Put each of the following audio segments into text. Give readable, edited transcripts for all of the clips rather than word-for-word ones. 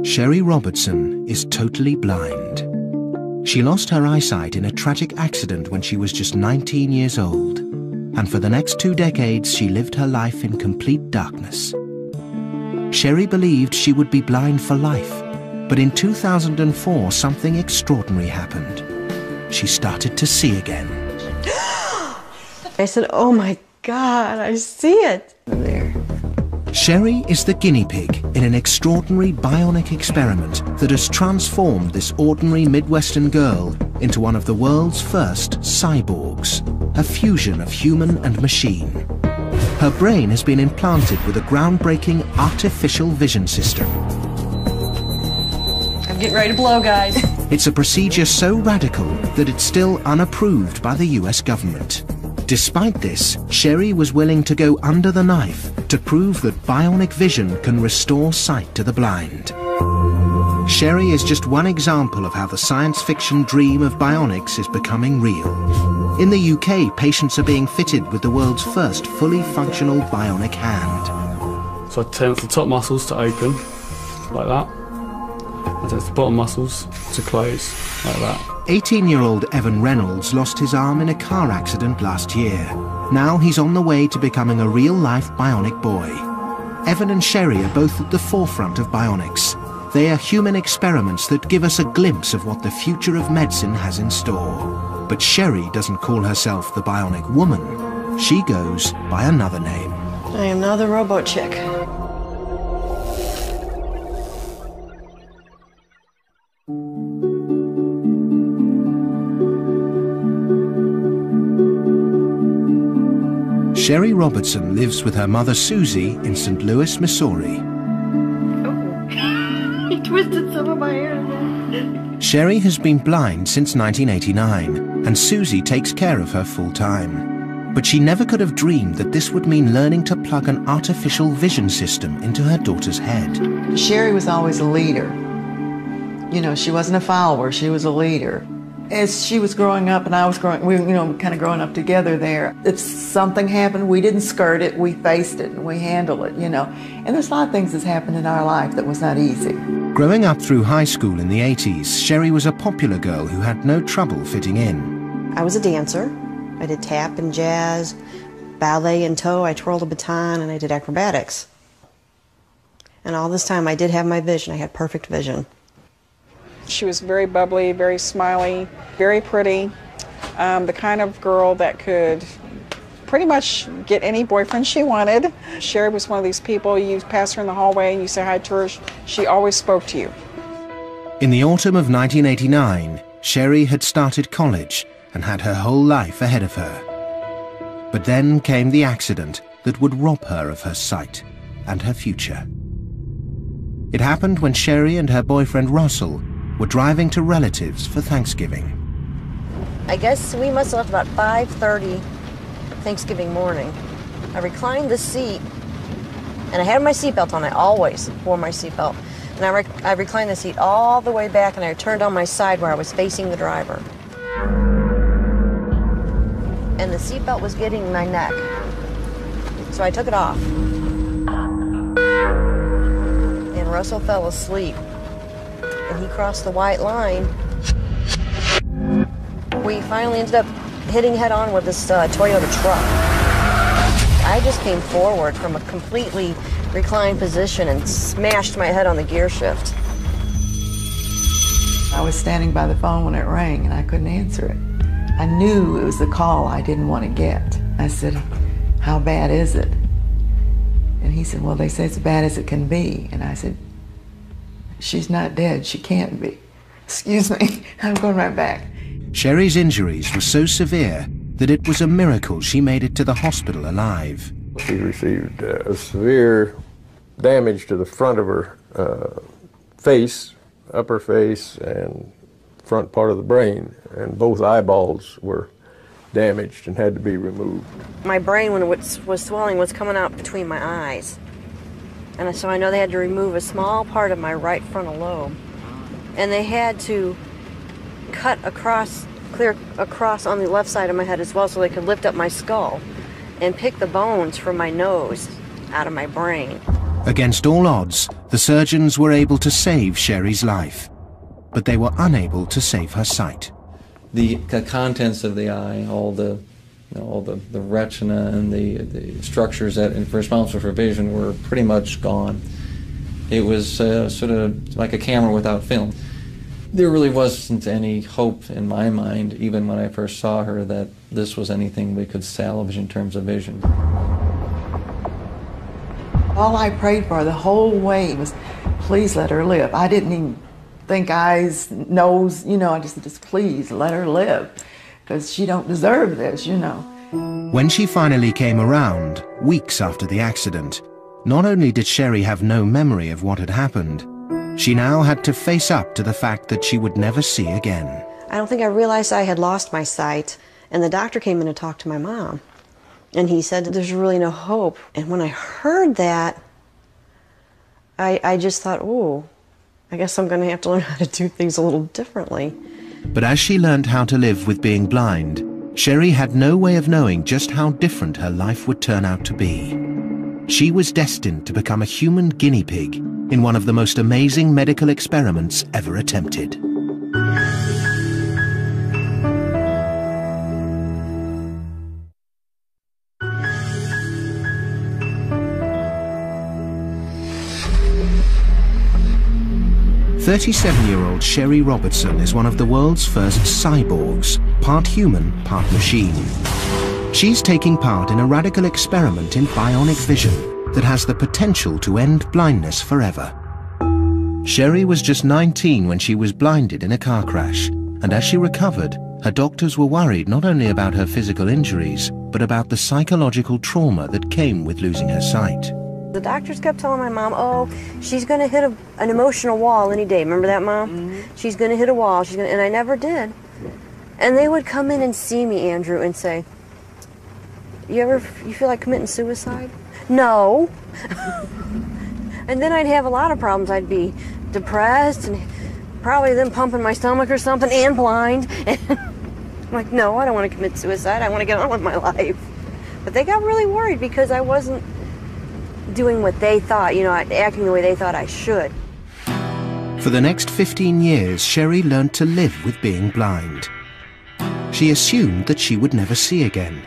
Sherry Robertson is totally blind. She lost her eyesight in a tragic accident when she was just 19 years old, and for the next 2 decades she lived her life in complete darkness. Sherry believed she would be blind for life, but in 2004 something extraordinary happened. She started to see again. I said, "Oh my God, I see it." There. Sherry is the guinea pig in an extraordinary bionic experiment that has transformed this ordinary Midwestern girl into one of the world's first cyborgs, a fusion of human and machine. Her brain has been implanted with a groundbreaking artificial vision system. I'm getting ready to blow, guys. It's a procedure so radical that it's still unapproved by the US government. Despite this, Sherry was willing to go under the knife to prove that bionic vision can restore sight to the blind. Sherry is just one example of how the science fiction dream of bionics is becoming real. In the UK, patients are being fitted with the world's first fully functional bionic hand. So I turn the top muscles to open, like that. I turn the bottom muscles to close, like that. 18-year-old Evan Reynolds lost his arm in a car accident last year. Now he's on the way to becoming a real-life bionic boy. Evan and Sherry are both at the forefront of bionics. They are human experiments that give us a glimpse of what the future of medicine has in store. But Sherry doesn't call herself the bionic woman. She goes by another name. I am now the robo chick. Sherry Robertson lives with her mother Susie in St. Louis, Missouri. Oh, he twisted some of my hair. Sherry has been blind since 1989, and Susie takes care of her full-time. But she never could have dreamed that this would mean learning to plug an artificial vision system into her daughter's head. Sherry was always a leader. You know, she wasn't a follower, she was a leader. As she was growing up and I was growing, we were, kind of growing up together there. If something happened, we didn't skirt it, we faced it and we handled it, And there's a lot of things that's happened in our life that was not easy. Growing up through high school in the 80s, Sherry was a popular girl who had no trouble fitting in. I was a dancer. I did tap and jazz, ballet and toe, I twirled a baton, and I did acrobatics. And all this time I did have my vision. I had perfect vision. She was very bubbly, very smiley, very pretty, the kind of girl that could pretty much get any boyfriend she wanted. Sherry was one of these people, you pass her in the hallway and you say hi to her, she always spoke to you. In the autumn of 1989, Sherry had started college and had her whole life ahead of her. But then came the accident that would rob her of her sight and her future. It happened when Sherry and her boyfriend Russell were driving to relatives for Thanksgiving. I guess we must have left about 5:30 Thanksgiving morning. I reclined the seat, and I had my seatbelt on. I always wore my seatbelt. And I reclined the seat all the way back, and I turned on my side where I was facing the driver. And the seatbelt was getting my neck, so I took it off. And Russell fell asleep. And he crossed the white line. We finally ended up hitting head-on with this Toyota truck. I just came forward from a completely reclined position and smashed my head on the gear shift. I was standing by the phone when it rang and I couldn't answer it. I knew it was the call I didn't want to get. I said, "How bad is it?" And he said, "Well, they say it's as bad as it can be." And I said, "She's not dead, she can't be." Excuse me, I'm going right back. Sherry's injuries were so severe that it was a miracle she made it to the hospital alive. She received a severe damage to the front of her face, upper face, and front part of the brain, and both eyeballs were damaged and had to be removed. My brain, when it was swelling, was coming out between my eyes. And so I know they had to remove a small part of my right frontal lobe. And they had to cut across, clear across on the left side of my head as well, so they could lift up my skull and pick the bones from my nose out of my brain. Against all odds, the surgeons were able to save Sherry's life, but they were unable to save her sight. The contents of the eye, all the retina and the structures that are responsible for vision were pretty much gone. It was sort of like a camera without film. There really wasn't any hope in my mind, even when I first saw her, that this was anything we could salvage in terms of vision. All I prayed for the whole way was, please let her live. I didn't even think eyes, nose, I just please let her live, because she don't deserve this, When she finally came around, weeks after the accident, not only did Sherry have no memory of what had happened, she now had to face up to the fact that she would never see again. I don't think I realized I had lost my sight, and the doctor came in to talk to my mom. And he said that there's really no hope. And when I heard that, I just thought, oh, I guess I'm going to have to learn how to do things a little differently. But as she learned how to live with being blind, Sherry had no way of knowing just how different her life would turn out to be. She was destined to become a human guinea pig in one of the most amazing medical experiments ever attempted. "37-year-old Sherry Robertson is one of the world's first cyborgs, part human, part machine. She's taking part in a radical experiment in bionic vision that has the potential to end blindness forever. Sherry was just 19 when she was blinded in a car crash, and as she recovered, her doctors were worried not only about her physical injuries, but about the psychological trauma that came with losing her sight. The doctors kept telling my mom, oh, she's going to hit an emotional wall any day. Remember that, Mom? Mm-hmm. She's going to hit a wall. And I never did. And they would come in and see me, Andrew, and say, you feel like committing suicide? No. And then I'd have a lot of problems. I'd be depressed and probably then pumping my stomach or something and blind. I'm like, no, I don't want to commit suicide. I want to get on with my life. But they got really worried because I wasn't doing what they thought, acting the way they thought I should. For the next 15 years, Sherry learned to live with being blind. She assumed that she would never see again.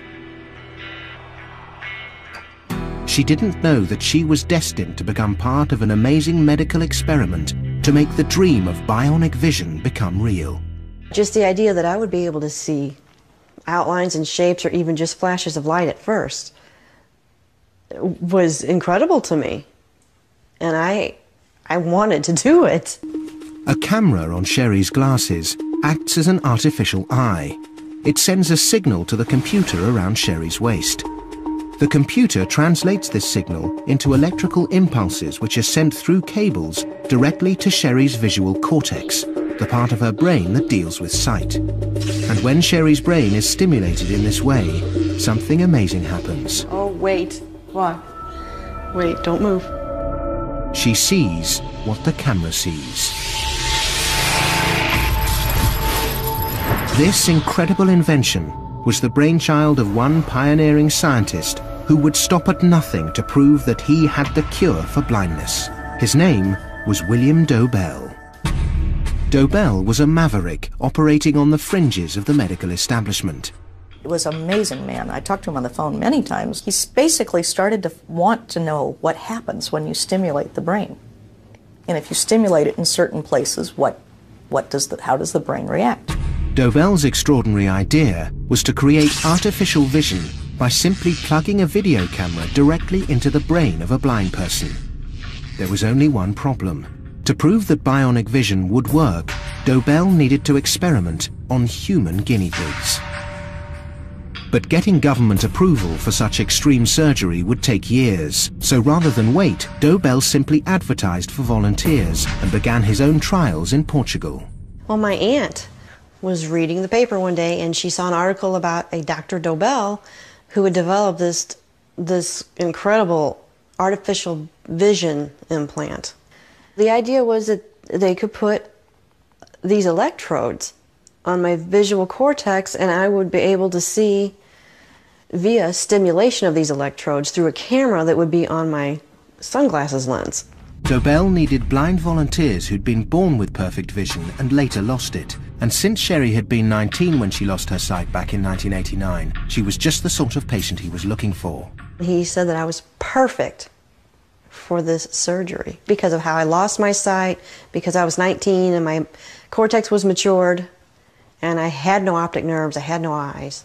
She didn't know that she was destined to become part of an amazing medical experiment to make the dream of bionic vision become real. Just the idea that I would be able to see outlines and shapes or even just flashes of light at first was incredible to me. And I wanted to do it. A camera on Sherry's glasses acts as an artificial eye. It sends a signal to the computer around Sherry's waist. The computer translates this signal into electrical impulses which are sent through cables directly to Sherry's visual cortex, the part of her brain that deals with sight. And when Sherry's brain is stimulated in this way, something amazing happens. Oh, wait. What? Wait, don't move. She sees what the camera sees. This incredible invention was the brainchild of one pioneering scientist who would stop at nothing to prove that he had the cure for blindness. His name was William Dobell. Dobell was a maverick operating on the fringes of the medical establishment. He was an amazing man. I talked to him on the phone many times. He basically started to want to know what happens when you stimulate the brain. And if you stimulate it in certain places, how does the brain react? Dobell's extraordinary idea was to create artificial vision by simply plugging a video camera directly into the brain of a blind person. There was only one problem. To prove that bionic vision would work, Dobell needed to experiment on human guinea pigs. But getting government approval for such extreme surgery would take years, so rather than wait, Dobell simply advertised for volunteers and began his own trials in Portugal. Well, my aunt was reading the paper one day and she saw an article about a Dr. Dobell who had developed this incredible artificial vision implant. The idea was that they could put these electrodes on my visual cortex and I would be able to see via stimulation of these electrodes through a camera that would be on my sunglasses lens. So Belle needed blind volunteers who'd been born with perfect vision and later lost it. And since Sherry had been 19 when she lost her sight back in 1989, she was just the sort of patient he was looking for. He said that I was perfect for this surgery because of how I lost my sight, because I was 19 and my cortex was matured, and I had no optic nerves, I had no eyes,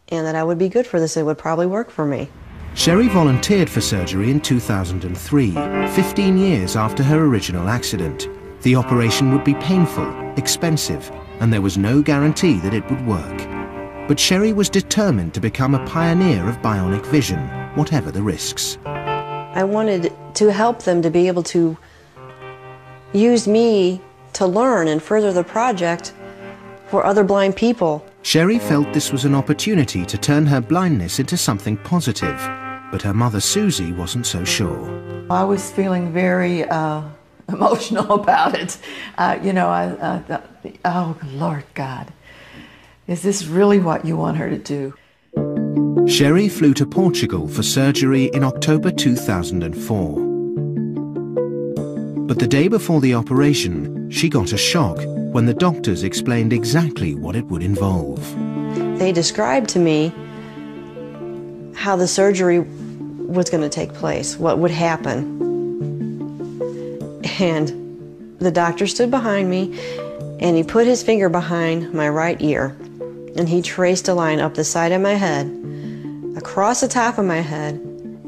and that I would be good for this. It would probably work for me. Sherry volunteered for surgery in 2003, 15 years after her original accident. The operation would be painful, expensive, and there was no guarantee that it would work. But Sherry was determined to become a pioneer of bionic vision, whatever the risks. I wanted to help them to be able to use me to learn and further the project for other blind people. Sherry felt this was an opportunity to turn her blindness into something positive, but her mother Susie wasn't so sure. I was feeling very emotional about it. You know, I thought, oh, Lord God, is this really what you want her to do? Sherry flew to Portugal for surgery in October 2004. But the day before the operation, she got a shock when the doctors explained exactly what it would involve. They described to me how the surgery was going to take place, what would happen. And the doctor stood behind me, and he put his finger behind my right ear, and he traced a line up the side of my head, across the top of my head,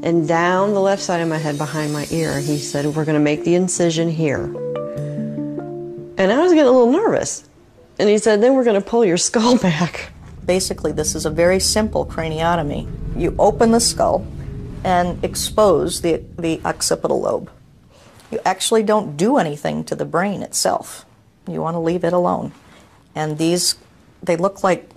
and down the left side of my head behind my ear. He said, "We're going to make the incision here." And I was getting a little nervous. And he said, "Then we're going to pull your skull back." Basically, this is a very simple craniotomy. You open the skull and expose the occipital lobe. You actually don't do anything to the brain itself. You want to leave it alone. And these, they look like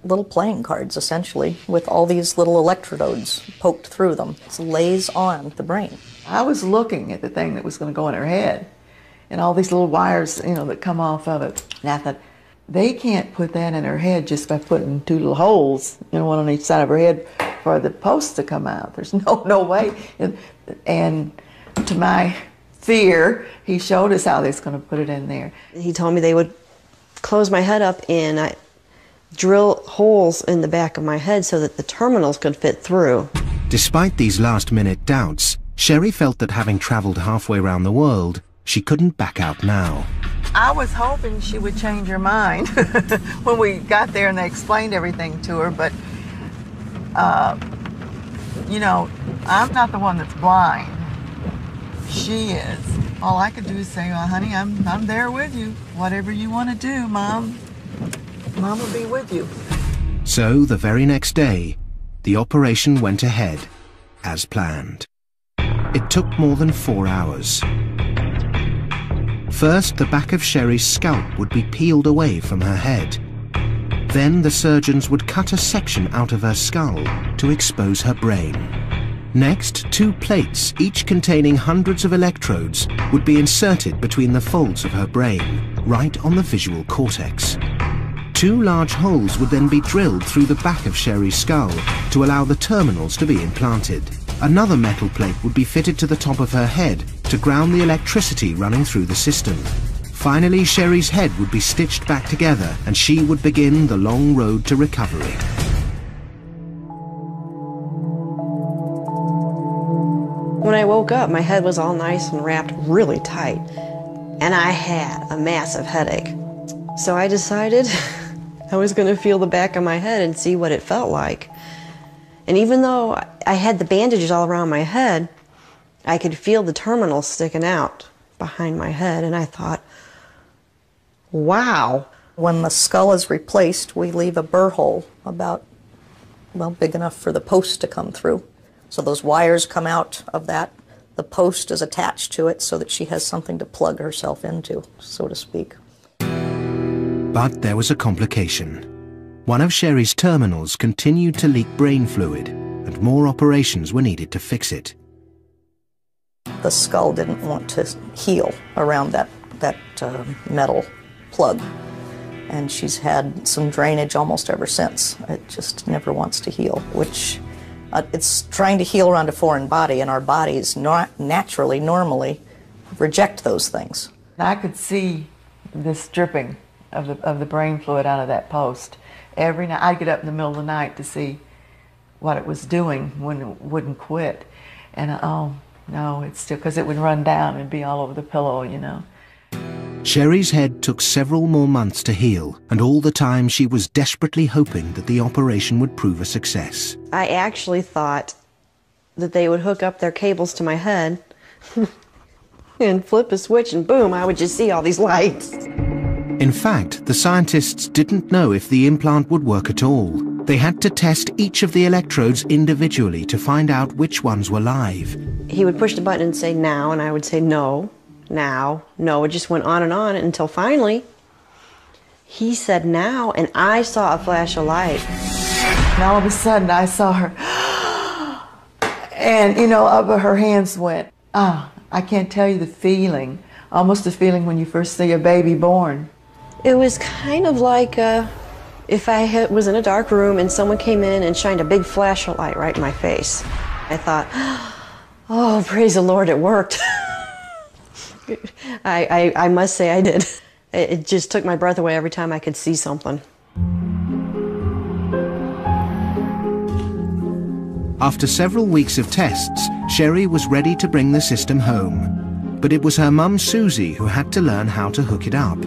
little playing cards, essentially, with all these little electrodes poked through them. It lays on the brain. I was looking at the thing that was going to go in her head, and all these little wires, you know, that come off of it. And I thought, they can't put that in her head just by putting two little holes, you know, one on each side of her head for the post to come out. There's no way. And to my fear, he showed us how they was going to put it in there. He told me they would close my head up and drill holes in the back of my head so that the terminals could fit through. Despite these last-minute doubts, Sherry felt that having traveled halfway around the world, she couldn't back out now. I was hoping she would change her mind when we got there and they explained everything to her, but, you know, I'm not the one that's blind. She is. All I could do is say, "Well, honey, I'm there with you. Whatever you want to do, Mom will be with you." So, the very next day, the operation went ahead, as planned. It took more than 4 hours. First, the back of Sherry's scalp would be peeled away from her head. Then the surgeons would cut a section out of her skull to expose her brain. Next, 2 plates, each containing hundreds of electrodes, would be inserted between the folds of her brain, right on the visual cortex. 2 large holes would then be drilled through the back of Sherry's skull to allow the terminals to be implanted. Another metal plate would be fitted to the top of her head to ground the electricity running through the system. Finally, Sherry's head would be stitched back together and she would begin the long road to recovery. When I woke up, my head was all nice and wrapped really tight, and I had a massive headache. So I decided I was going to feel the back of my head and see what it felt like. And even though I had the bandages all around my head, I could feel the terminals sticking out behind my head, and I thought, wow. When the skull is replaced, we leave a burr hole about, well, big enough for the post to come through. So those wires come out of that. The post is attached to it so that she has something to plug herself into, so to speak. But there was a complication. One of Sherry's terminals continued to leak brain fluid, and more operations were needed to fix it. The skull didn't want to heal around that metal plug, and she's had some drainage almost ever since. It just never wants to heal, which It's trying to heal around a foreign body, and our bodies normally reject those things. I could see this dripping of the brain fluid out of that post. Every night, I'd get up in the middle of the night to see what it was doing when it wouldn't quit. And oh, no, it's still, because it would run down and be all over the pillow, you know. Sherry's head took several more months to heal, and all the time she was desperately hoping that the operation would prove a success. I actually thought that they would hook up their cables to my head and flip a switch and boom, I would just see all these lights. In fact, the scientists didn't know if the implant would work at all. They had to test each of the electrodes individually to find out which ones were live. He would push the button and say now, and I would say no, now, no. It just went on and until finally he said now, and I saw a flash of light. And all of a sudden I saw her, and you know, up her hands went. Ah, I can't tell you the feeling, almost the feeling when you first see a baby born. It was kind of like if I was in a dark room and someone came in and shined a big flash of light right in my face. I thought, oh, praise the Lord, it worked. I must say I did. It just took my breath away every time I could see something. After several weeks of tests, Sherry was ready to bring the system home. But it was her mum, Susie, who had to learn how to hook it up.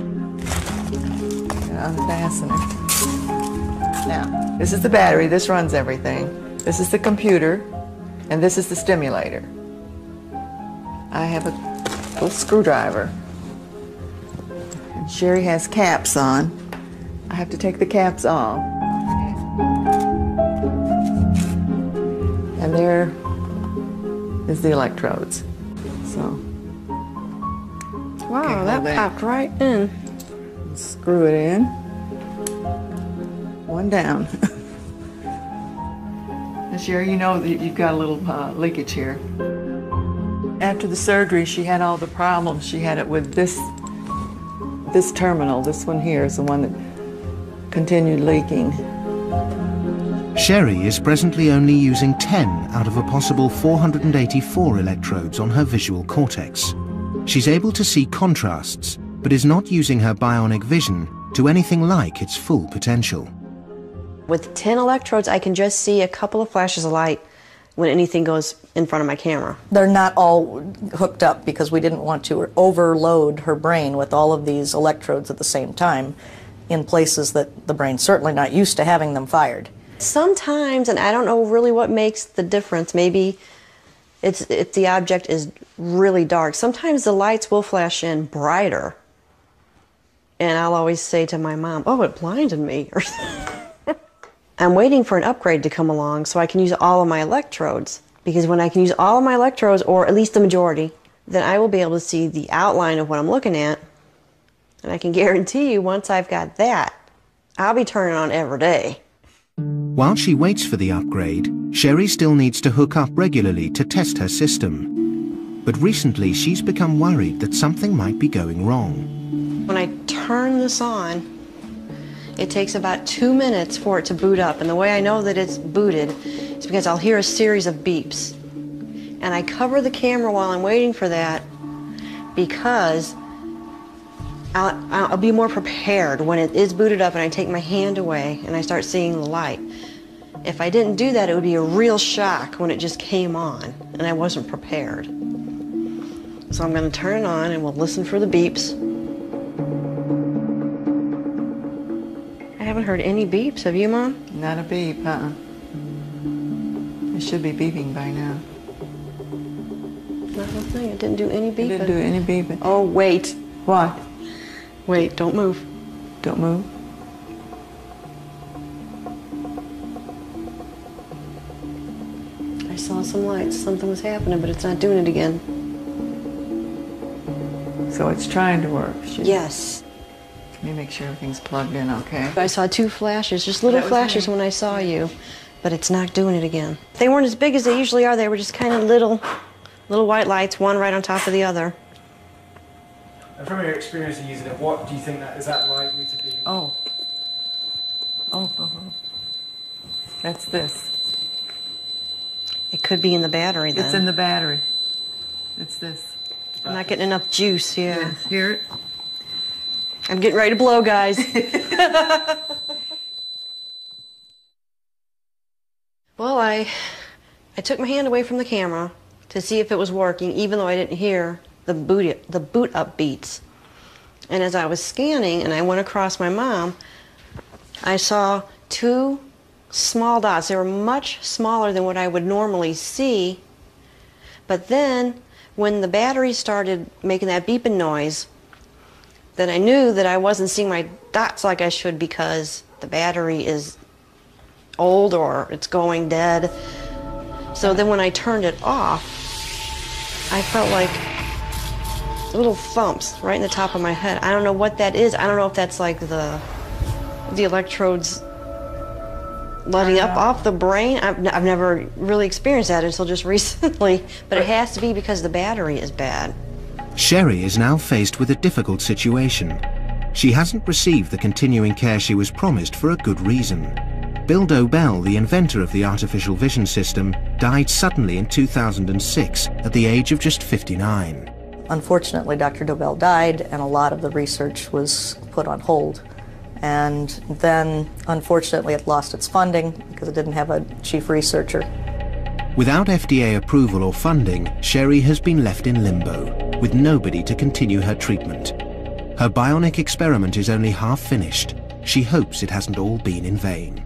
Unfasten it. Now, this is the battery. This runs everything. This is the computer, and this is the stimulator. I have a little screwdriver. And Sherry has caps on. I have to take the caps off. And there is the electrodes. So. Wow, that popped right in. Screw it in. One down. Now, Sherry, you know that you've got a little leakage here. After the surgery, she had all the problems. She had it with this terminal. This one here is the one that continued leaking. Sherry is presently only using 10 out of a possible 484 electrodes on her visual cortex. She's able to see contrasts, but is not using her bionic vision to anything like its full potential. With 10 electrodes, I can just see a couple of flashes of light when anything goes in front of my camera. They're not all hooked up because we didn't want to overload her brain with all of these electrodes at the same time in places that the brain's certainly not used to having them fired. Sometimes, and I don't know really what makes the difference, maybe it's if the object is really dark. Sometimes the lights will flash in brighter. And I'll always say to my mom, oh, it blinded me. I'm waiting for an upgrade to come along so I can use all of my electrodes. Because when I can use all of my electrodes, or at least the majority, then I will be able to see the outline of what I'm looking at. And I can guarantee you, once I've got that, I'll be turning on every day. While she waits for the upgrade, Sherry still needs to hook up regularly to test her system. But recently she's become worried that something might be going wrong. When I turn this on, it takes about 2 minutes for it to boot up. And the way I know that it's booted is because I'll hear a series of beeps. And I cover the camera while I'm waiting for that because I'll be more prepared when it is booted up and I take my hand away and I start seeing the light. If I didn't do that, it would be a real shock when it just came on and I wasn't prepared. So I'm going to turn it on and we'll listen for the beeps. I haven't heard any beeps. Have you, Mom? Not a beep, It should be beeping by now. Not the thing. It didn't do any beeping. It didn't do any beeping. Oh, wait. What? Wait, don't move. Don't move. I saw some lights. Something was happening, but it's not doing it again. So it's trying to work. Yes. Let me make sure everything's plugged in, okay? I saw 2 flashes, just little flashes when I saw you, but it's not doing it again. They weren't as big as they usually are. They were just kind of little white lights, one right on top of the other. And from your experience of using it, what do you think is that likely to be? Oh. Oh. That's this. It could be in the battery then. It's in the battery. It's this. I'm not getting enough juice here. Yeah, hear it? I'm getting ready to blow, guys. Well, I took my hand away from the camera to see if it was working, even though I didn't hear the boot up beats. And as I was scanning and I went across my mom, I saw two small dots. They were much smaller than what I would normally see. But then when the battery started making that beeping noise, then I knew that I wasn't seeing my dots like I should because the battery is old or it's going dead. So then when I turned it off, I felt like little thumps right in the top of my head. I don't know what that is. I don't know if that's like the electrodes letting up off the brain. I've never really experienced that until just recently, but it has to be because the battery is bad. Sherry is now faced with a difficult situation. She hasn't received the continuing care she was promised for a good reason. Bill Dobell, the inventor of the artificial vision system, died suddenly in 2006 at the age of just 59. Unfortunately, Dr. Dobell died, and a lot of the research was put on hold. And then, unfortunately, it lost its funding because it didn't have a chief researcher. Without FDA approval or funding, Sherry has been left in limbo, with nobody to continue her treatment. Her bionic experiment is only half finished. She hopes it hasn't all been in vain.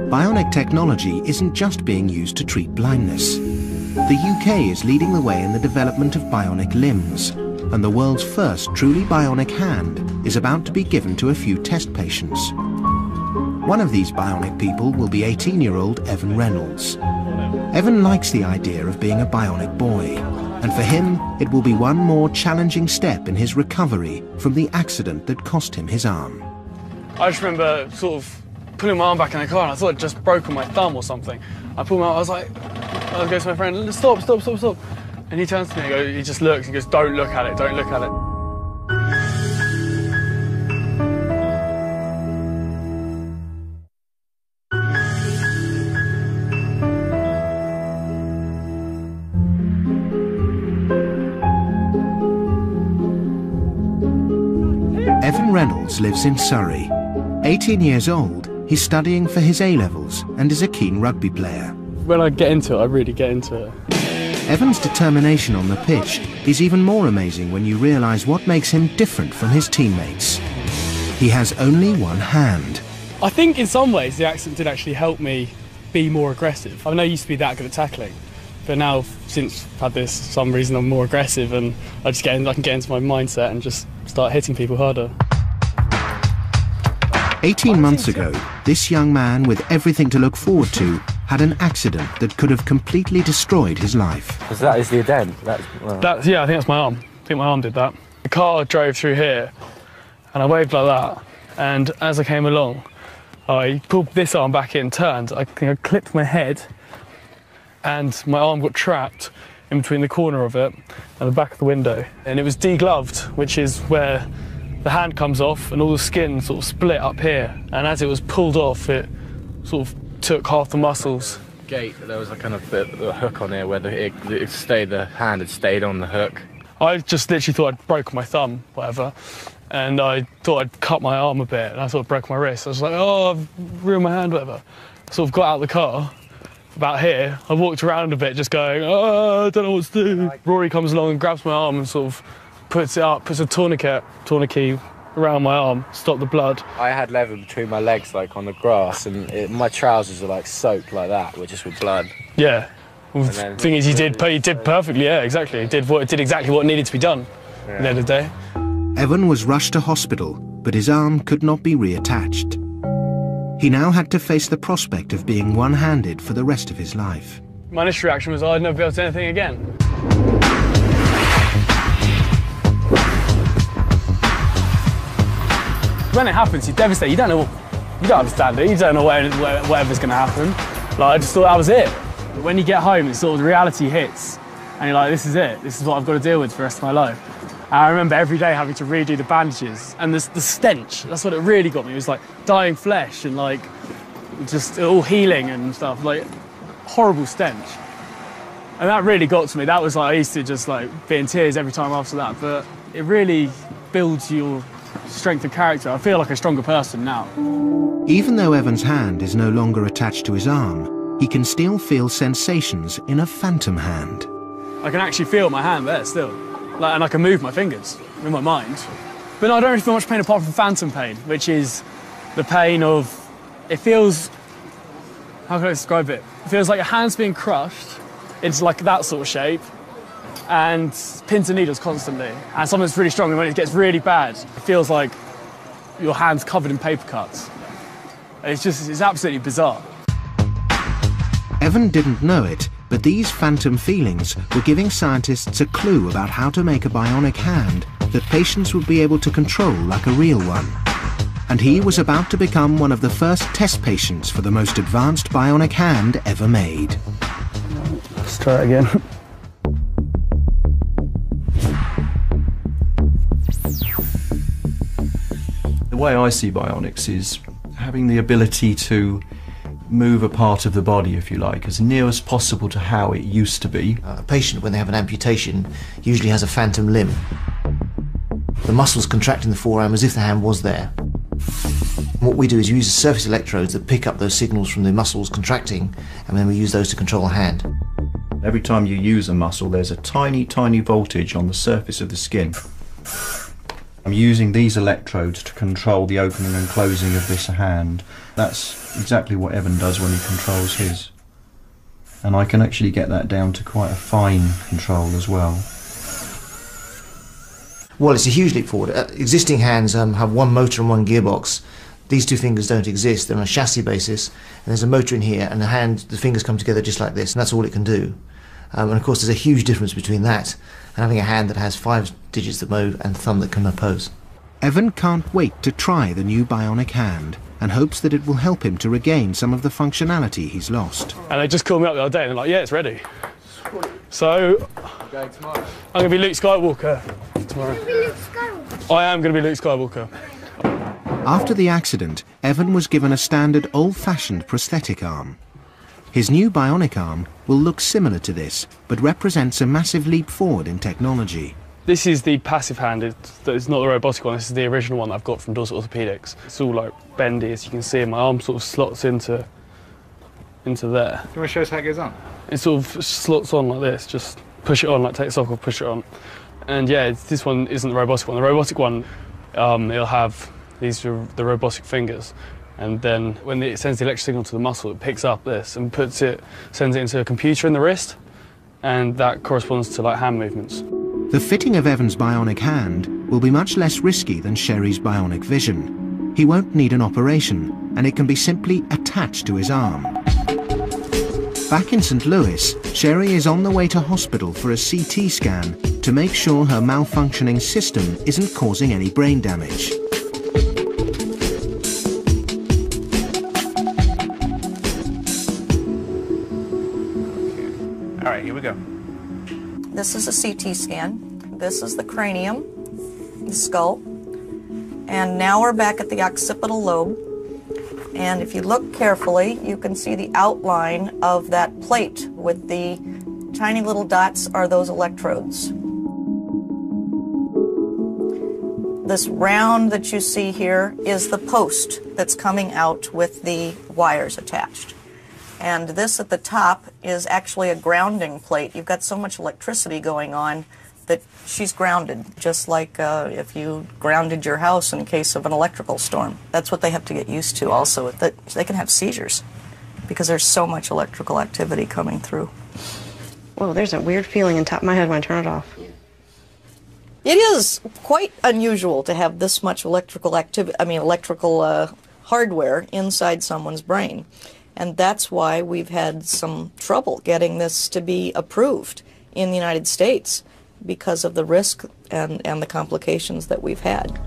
Bionic technology isn't just being used to treat blindness. The UK is leading the way in the development of bionic limbs, and the world's first truly bionic hand is about to be given to a few test patients. One of these bionic people will be 18-year-old Evan Reynolds. Evan likes the idea of being a bionic boy, and for him it will be one more challenging step in his recovery from the accident that cost him his arm. I just remember sort of pulling my arm back in the car and I thought I'd just broken my thumb or something. I pulled my arm, I was going to my friend, stop. And he turns to me, he just looks and goes, don't look at it, don't look at it. Evan Reynolds lives in Surrey. 18 years old, he's studying for his A-levels and is a keen rugby player. When I get into it, I really get into it. Evan's determination on the pitch is even more amazing when you realise what makes him different from his teammates. He has only one hand. I think in some ways the accident did actually help me be more aggressive. I know I used to be that good at tackling, but now since I've had this, for some reason I'm more aggressive and I can get into my mindset and just start hitting people harder. 18 months ago, this young man with everything to look forward to had an accident that could have completely destroyed his life. So that is the dent? Yeah, I think that's my arm. I think my arm did that. The car drove through here and I waved like that, and as I came along, I pulled this arm back in, turned, I think I clipped my head and my arm got trapped in between the corner of it and the back of the window. And it was degloved, which is where the hand comes off and all the skin sort of split up here, and as it was pulled off it sort of took half the muscles. Gate, there was a kind of a hook on there where the hand had stayed on the hook. I just literally thought I'd broken my thumb, whatever, and I thought I'd cut my arm a bit, and I thought I'd broke my wrist. I was like, oh, I've ruined my hand, whatever. I sort of got out of the car, about here, I walked around a bit just going, oh, I don't know what to do. Rory comes along and grabs my arm and sort of puts a tourniquet around my arm, stop the blood. I had leather between my legs, like on the grass, and my trousers were like soaked like that, just with blood. Yeah. Well, the thing is, you did perfectly. Yeah, exactly. It did exactly what needed to be done. Yeah. At the end of the day. Evan was rushed to hospital, but his arm could not be reattached. He now had to face the prospect of being one-handed for the rest of his life. My initial reaction was, I'd never be able to do anything again. When it happens, you're devastated. You don't understand it. You don't know whatever's going to happen. Like, I just thought that was it. But when you get home, it's sort of the reality hits, and you're like, this is it. This is what I've got to deal with for the rest of my life. And I remember every day having to redo the bandages and the stench. That's what it really got me. It was like dying flesh and like just all healing and stuff, like horrible stench. And that really got to me. That was like, I used to just like be in tears every time after that, but it really builds your strength of character. I feel like a stronger person now. Even though Evan's hand is no longer attached to his arm, he can still feel sensations in a phantom hand. I can actually feel my hand there still, like, and I can move my fingers in my mind. But no, I don't really feel much pain apart from phantom pain, which is the pain of, it feels, how can I describe it? It feels like your hand's being crushed into like that sort of shape, and pins and needles constantly. And something's really strong, and when it gets really bad, it feels like your hand's covered in paper cuts. It's absolutely bizarre. Evan didn't know it, but these phantom feelings were giving scientists a clue about how to make a bionic hand that patients would be able to control like a real one. And he was about to become one of the first test patients for the most advanced bionic hand ever made. Let's try it again. The way I see bionics is having the ability to move a part of the body, if you like, as near as possible to how it used to be. A patient, when they have an amputation, usually has a phantom limb. The muscles contract in the forearm as if the hand was there. What we do is use the surface electrodes that pick up those signals from the muscles contracting, and then we use those to control a hand. Every time you use a muscle, there's a tiny, tiny voltage on the surface of the skin. I'm using these electrodes to control the opening and closing of this hand. That's exactly what Evan does when he controls his. And I can actually get that down to quite a fine control as well. Well, it's a huge leap forward. Existing hands have one motor and one gearbox. These two fingers don't exist. They're on a chassis basis, and there's a motor in here, and the fingers come together just like this, and that's all it can do. And of course, there's a huge difference between that and having a hand that has 5 digits that move and a thumb that can oppose. Evan can't wait to try the new bionic hand and hopes that it will help him to regain some of the functionality he's lost. And they just called me up the other day and they're like, yeah, it's ready. So, I'm going to be Luke Skywalker tomorrow. I am going to be Luke Skywalker. After the accident, Evan was given a standard old-fashioned prosthetic arm. His new bionic arm will look similar to this, but represents a massive leap forward in technology. This is the passive hand, it's not the robotic one, this is the original one that I've got from Dorset Orthopedics. It's all like bendy, as you can see, and my arm sort of slots into there. Do you want to show us how it goes on? It sort of slots on like this, just push it on, like take it off or push it on. And yeah, this one isn't the robotic one. The robotic one, it'll have, these are the robotic fingers. And then when it sends the electric signal to the muscle, it picks up this and sends it into a computer in the wrist, and that corresponds to like hand movements. The fitting of Evan's bionic hand will be much less risky than Sherry's bionic vision. He won't need an operation, and it can be simply attached to his arm. Back in St. Louis, Sherry is on the way to hospital for a CT scan to make sure her malfunctioning system isn't causing any brain damage. All right, here we go. This is a CT scan. This is the cranium, the skull. And now we're back at the occipital lobe. And if you look carefully, you can see the outline of that plate with the tiny little dots are those electrodes. This round that you see here is the post that's coming out with the wires attached. And this at the top is actually a grounding plate. You've got so much electricity going on that she's grounded, just like if you grounded your house in case of an electrical storm. That's what they have to get used to also, that they can have seizures because there's so much electrical activity coming through. Whoa, there's a weird feeling in the top of my head when I turn it off. It is quite unusual to have this much electrical activity, electrical hardware inside someone's brain. And that's why we've had some trouble getting this to be approved in the United States because of the risk and the complications that we've had.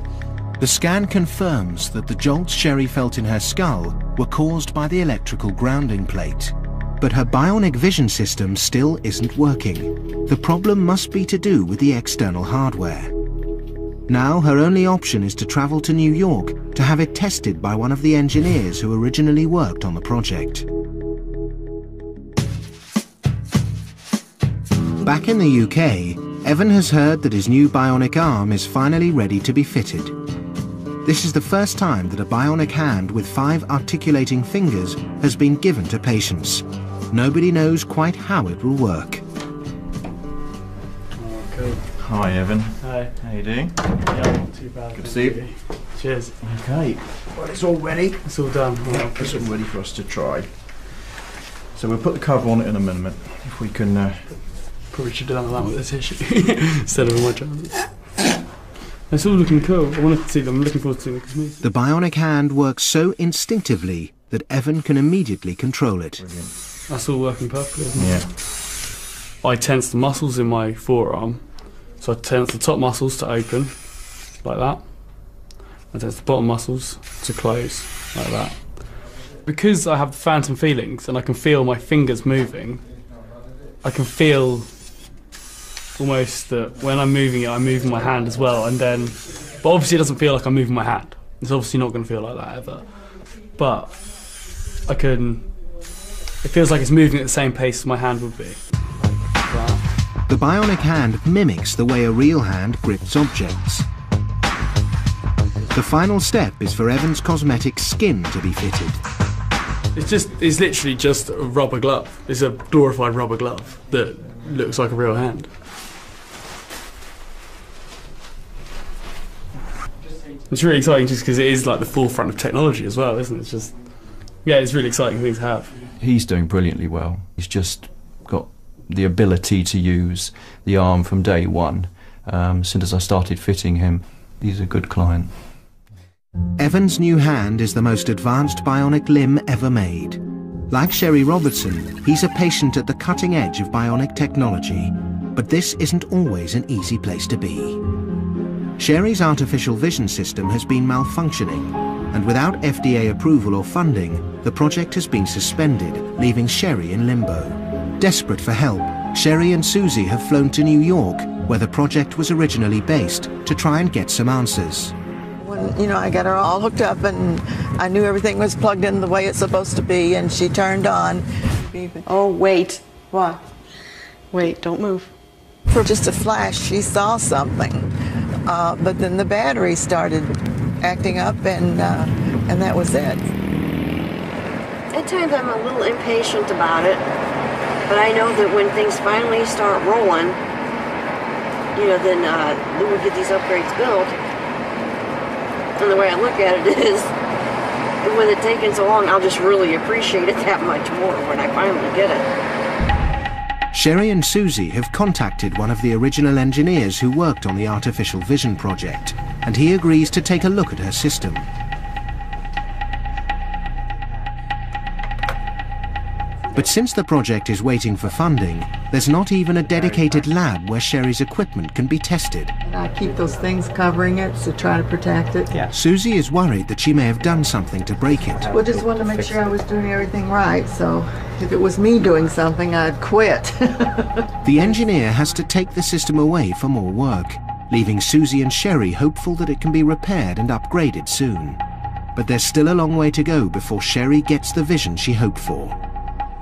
The scan confirms that the jolts Sherry felt in her skull were caused by the electrical grounding plate. But her bionic vision system still isn't working. The problem must be to do with the external hardware. Now her only option is to travel to New York to have it tested by one of the engineers who originally worked on the project. Back in the UK, Evan has heard that his new bionic arm is finally ready to be fitted. This is the first time that a bionic hand with 5 articulating fingers has been given to patients. Nobody knows quite how it will work. Oh, cool. Hi Evan. Hi. How you doing? Yeah, not too bad. Good to see you. Cheers. Okay. Well, it's all ready. It's all done. Yeah, it's all ready for us to try. So we'll put the cover on it in a minute. If we can... Probably should have done that with this issue instead of my trousers. It's all looking cool. I wanted to see them. I'm looking forward to seeing them. The bionic hand works so instinctively that Evan can immediately control it. Brilliant. That's all working perfectly, isn't Yeah. it? I tense the muscles in my forearm. So I tense the top muscles to open, like that. I tense the bottom muscles to close, like that. Because I have phantom feelings and I can feel my fingers moving, I can feel almost that when I'm moving it, I'm moving my hand as well, and then, but obviously it doesn't feel like I'm moving my hand. It's obviously not going to feel like that ever. But I can, it feels like it's moving at the same pace as my hand would be. The bionic hand mimics the way a real hand grips objects. The final step is for Evan's cosmetic skin to be fitted. It's literally just a rubber glove. It's a glorified rubber glove that looks like a real hand. It's really exciting just because it is like the forefront of technology as well, isn't it? It's just, yeah, it's a really exciting thing to have. He's doing brilliantly well. He's just got the ability to use the arm from day one. As soon as I started fitting him, he's a good client. Evan's new hand is the most advanced bionic limb ever made. Like Sherry Robertson, he's a patient at the cutting edge of bionic technology, but this isn't always an easy place to be. Sherry's artificial vision system has been malfunctioning, and without FDA approval or funding, the project has been suspended, leaving Sherry in limbo. Desperate for help, Sherry and Susie have flown to New York, where the project was originally based, to try and get some answers. You know, I got her all hooked up and I knew everything was plugged in the way it's supposed to be, and she turned on. Oh, wait. What? Wait, don't move. For just a flash, she saw something. But then the battery started acting up, and that was it. At times I'm a little impatient about it, but I know that when things finally start rolling, you know, then we'll get these upgrades built. And the way I look at it is, with it taking so long, I'll just really appreciate it that much more when I finally get it. Sherry and Susie have contacted one of the original engineers who worked on the artificial vision project, and he agrees to take a look at her system. But since the project is waiting for funding, there's not even a dedicated lab where Sherry's equipment can be tested. And I keep those things covering it to try to protect it. Yeah. Susie is worried that she may have done something to break it. Well, just wanted to make sure I was doing everything right, so if it was me doing something, I'd quit. The engineer has to take the system away for more work, leaving Susie and Sherry hopeful that it can be repaired and upgraded soon. But there's still a long way to go before Sherry gets the vision she hoped for.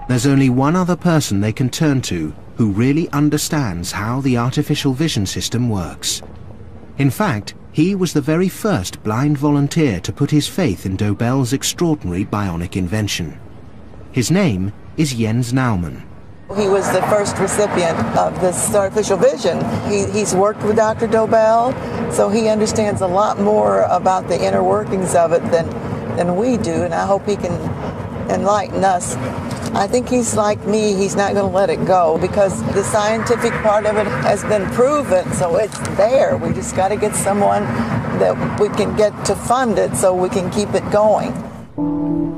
There's only one other person they can turn to who really understands how the artificial vision system works. In fact, he was the very first blind volunteer to put his faith in Dobell's extraordinary bionic invention. His name is Jens Naumann. He was the first recipient of this artificial vision. He's worked with Dr. Dobell, so he understands a lot more about the inner workings of it than we do, and I hope he can enlighten us. I think he's like me, he's not going to let it go because the scientific part of it has been proven, so it's there. We just got to get someone that we can get to fund it so we can keep it going.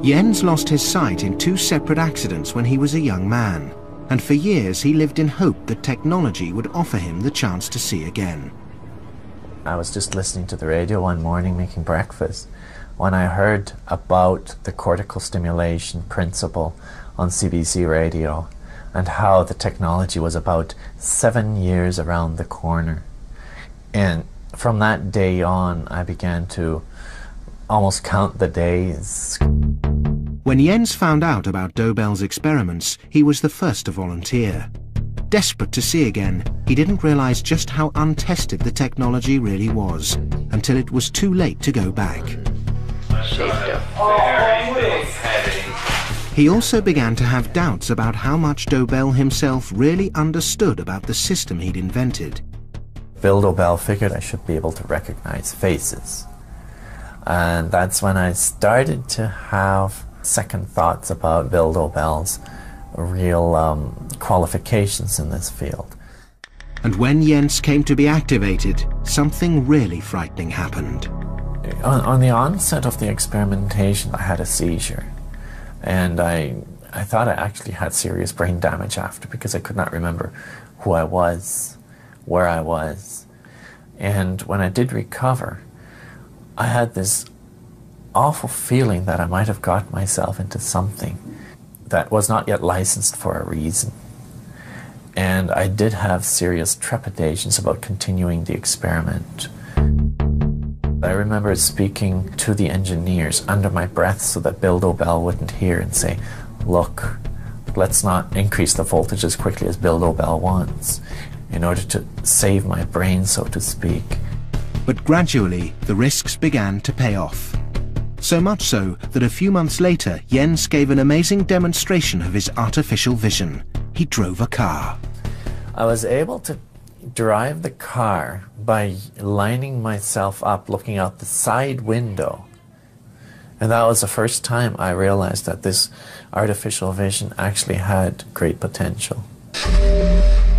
Jens lost his sight in 2 separate accidents when he was a young man, and for years he lived in hope that technology would offer him the chance to see again. I was just listening to the radio one morning making breakfast when I heard about the cortical stimulation principle on CBC radio and how the technology was about 7 years around the corner. And From that day on, I began to almost count the days. When Jens found out about Dobell's experiments, he was the first to volunteer. Desperate to see again, he didn't realize just how untested the technology really was, until it was too late to go back. He also began to have doubts about how much Dobell himself really understood about the system he'd invented. Bill Dobell figured I should be able to recognize faces. And that's when I started to have second thoughts about Bill Dobell's real qualifications in this field. And when Jens came to be activated, something really frightening happened. On the onset of the experimentation, I had a seizure. And I thought I actually had serious brain damage after, because I could not remember who I was, where I was. And when I did recover, I had this awful feeling that I might have got myself into something that was not yet licensed for a reason. And I did have serious trepidations about continuing the experiment. I remember speaking to the engineers under my breath so that Bill Dobell wouldn't hear, and say, look, let's not increase the voltage as quickly as Bill Dobell wants, in order to save my brain, so to speak. But gradually, the risks began to pay off. So much so that a few months later, Jens gave an amazing demonstration of his artificial vision. He drove a car. I was able to drive the car by lining myself up, looking out the side window. And that was the first time I realized that this artificial vision actually had great potential.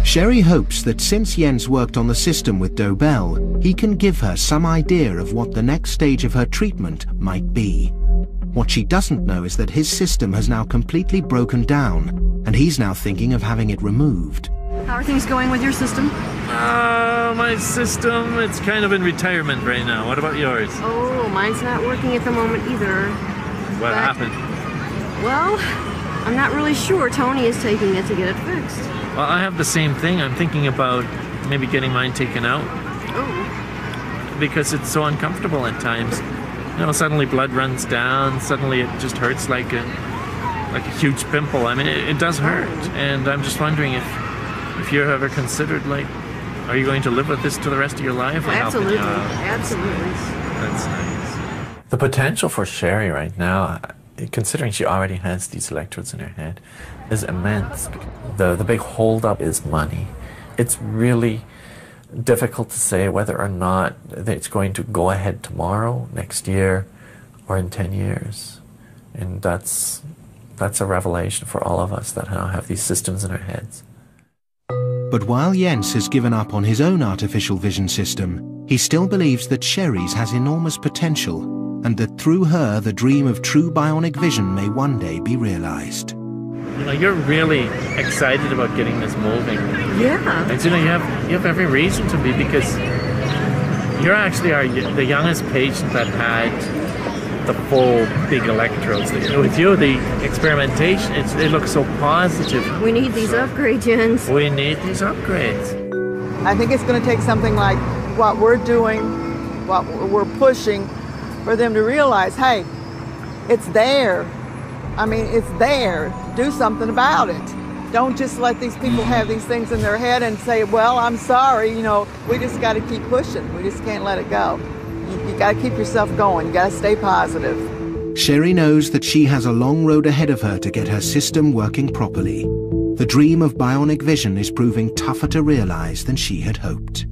Sherry hopes that since Jens worked on the system with Dobell, he can give her some idea of what the next stage of her treatment might be. What she doesn't know is that his system has now completely broken down, and he's now thinking of having it removed. How are things going with your system? My system, it's kind of in retirement right now. What about yours? Oh, mine's not working at the moment either. What happened? Well, I'm not really sure. Tony is taking it to get it fixed. Well, I have the same thing. I'm thinking about maybe getting mine taken out. Oh. Because it's so uncomfortable at times. You know, suddenly blood runs down, suddenly it just hurts like a huge pimple. I mean, it does hurt. And I'm just wondering if you've ever considered, like, are you going to live with this to the rest of your life? Absolutely. Absolutely. That's nice. The potential for Sherry right now, considering she already has these electrodes in her head, is immense. The big holdup is money. It's really difficult to say whether or not it's going to go ahead tomorrow, next year, or in 10 years. And that's a revelation for all of us that now have these systems in our heads. But while Jens has given up on his own artificial vision system, he still believes that Sherry's has enormous potential, and that through her the dream of true bionic vision may one day be realized. You know, you're really excited about getting this moving. Yeah. And you know, you have every reason to be, because you're actually the youngest patient that had the full big electrodes. With you, the experimentation, it looks so positive. We need these upgrades, Jens. We need these upgrades. I think it's going to take something like what we're doing, what we're pushing, for them to realize, hey, it's there. I mean, it's there. Do something about it. Don't just let these people have these things in their head and say, well, I'm sorry, you know, we just got to keep pushing. We just can't let it go. You got to keep yourself going. You got to stay positive. Sherry knows that she has a long road ahead of her to get her system working properly. The dream of bionic vision is proving tougher to realize than she had hoped.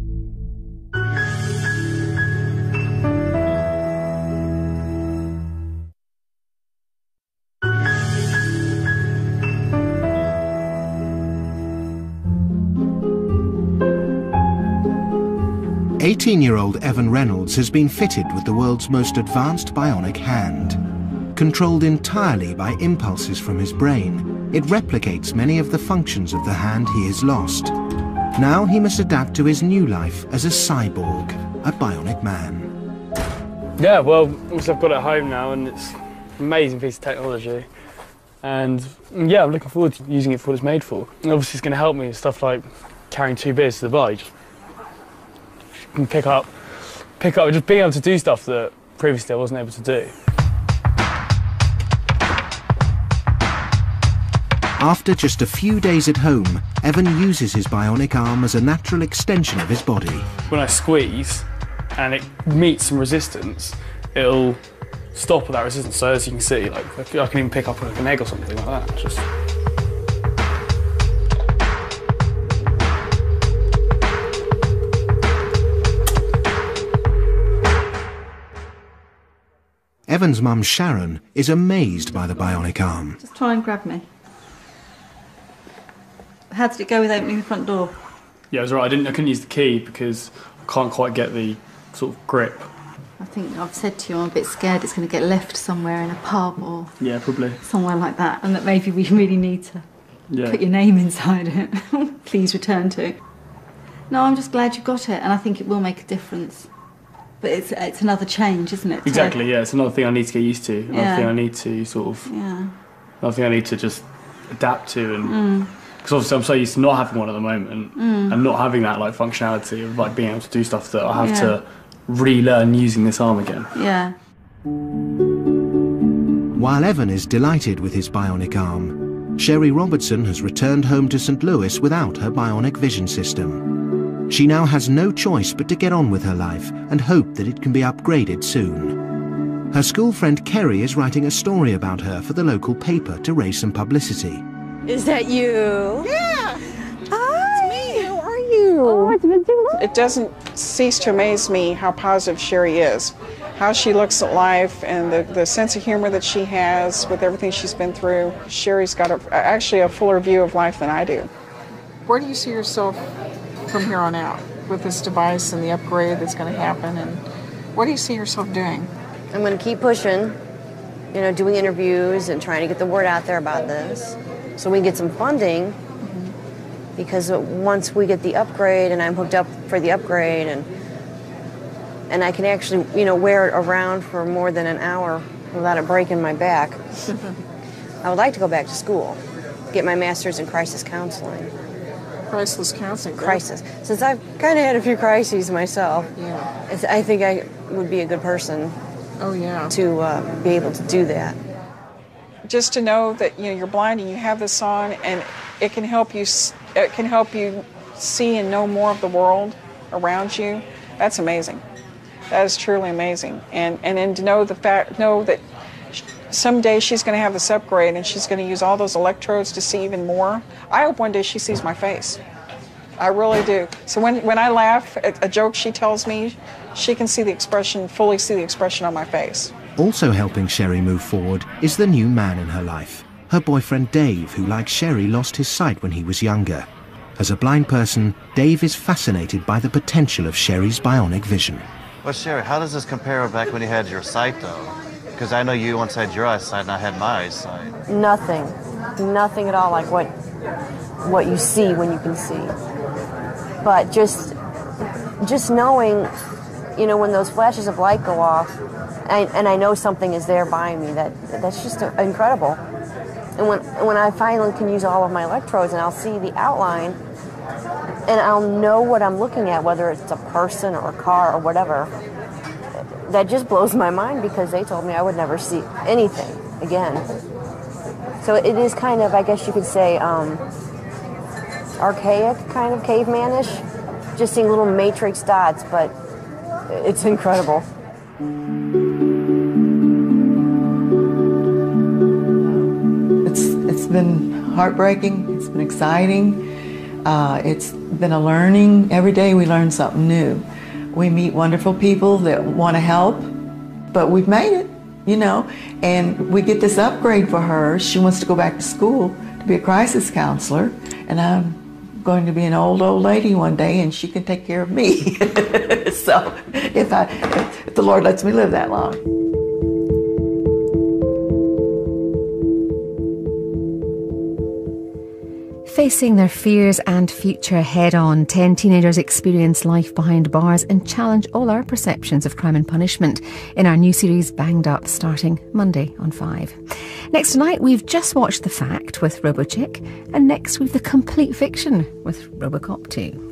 "18-year-old Evan Reynolds has been fitted with the world's most advanced bionic hand. Controlled entirely by impulses from his brain, it replicates many of the functions of the hand he has lost. Now he must adapt to his new life as a cyborg, a bionic man." Yeah, well, also I've got it at home now, and it's an amazing piece of technology. And yeah, I'm looking forward to using it for what it's made for. And obviously it's going to help me with stuff like carrying 2 beers to the bar. You can pick up pick up, just being able to do stuff that previously I wasn't able to do. After just a few days at home, Evan uses his bionic arm as a natural extension of his body. When I squeeze and it meets some resistance, it'll stop with that resistance. So as you can see, like I can even pick up like an egg or something like that. Just. Evan's mum Sharon is amazed by the bionic arm. Just try and grab me. How did it go with opening the front door? Yeah, it was right. I couldn't use the key because I can't quite get the sort of grip. I think I've said to you I'm a bit scared it's going to get left somewhere in a pub or yeah, probably somewhere like that, and that maybe we really need to put your name inside it. Please return to. No, I'm just glad you got it, and I think it will make a difference. But it's another change, isn't it? Exactly, yeah. It's another thing I need to get used to. Another thing I need to sort of. Yeah. Another thing I need to just adapt to, and because obviously I'm so used to not having one at the moment, and not having that like functionality of like being able to do stuff that I have to relearn using this arm again. Yeah. While Evan is delighted with his bionic arm, Sherry Robertson has returned home to St. Louis without her bionic vision system. She now has no choice but to get on with her life and hope that it can be upgraded soon. Her school friend Kerry is writing a story about her for the local paper to raise some publicity. Is that you? Yeah. Hi. It's me. How are you? Oh, it's been too long. It doesn't cease to amaze me how positive Sherry is, how she looks at life, and the sense of humor that she has with everything she's been through. Sherry's got actually a fuller view of life than I do. Where do you see yourself from here on out with this device and the upgrade that's going to happen, and what do you see yourself doing? I'm going to keep pushing, you know, doing interviews and trying to get the word out there about this so we can get some funding, because once we get the upgrade and I'm hooked up for the upgrade and I can actually, you know, wear it around for more than an hour without it breaking my back, I would like to go back to school, get my master's in crisis counseling. Crisis counseling? Crisis. Since I've kind of had a few crises myself, I think I would be a good person to be able to do that. Just to know that, you know, you're blind and you have this on, and it can help you see and know more of the world around you. That's amazing. That is truly amazing. And then to know that someday she's going to have this upgrade and she's going to use all those electrodes to see even more. I hope one day she sees my face. I really do. So when I laugh at a joke she tells me, she can see the expression, fully see the expression on my face. Also helping Sherry move forward is the new man in her life, her boyfriend Dave, who, like Sherry, lost his sight when he was younger. As a blind person, Dave is fascinated by the potential of Sherry's bionic vision. Well, Sherry, how does this compare back when you had your sight, though? Because I know you once had your eyesight and I had my eyesight. Nothing at all like what you see when you can see. But just knowing, you know, when those flashes of light go off, and I know something is there by me, that's just incredible. And when I finally can use all of my electrodes and I'll see the outline, and I'll know what I'm looking at, whether it's a person or a car or whatever, that just blows my mind, because they told me I would never see anything again. So it is kind of, I guess you could say, archaic, kind of cavemanish, just seeing little matrix dots, but it's incredible. It's been heartbreaking, it's been exciting, it's been a learning. Every day we learn something new. We meet wonderful people that want to help, but we've made it, you know, and we get this upgrade for her. She wants to go back to school to be a crisis counselor, and I'm going to be an old lady one day, and she can take care of me. So if the Lord lets me live that long. Facing their fears and future head-on, 10 teenagers experience life behind bars and challenge all our perceptions of crime and punishment in our new series Banged Up, starting Monday on 5. Next tonight, we've just watched The Fact with RoboChick, and next we've The Complete Fiction with RoboCop 2.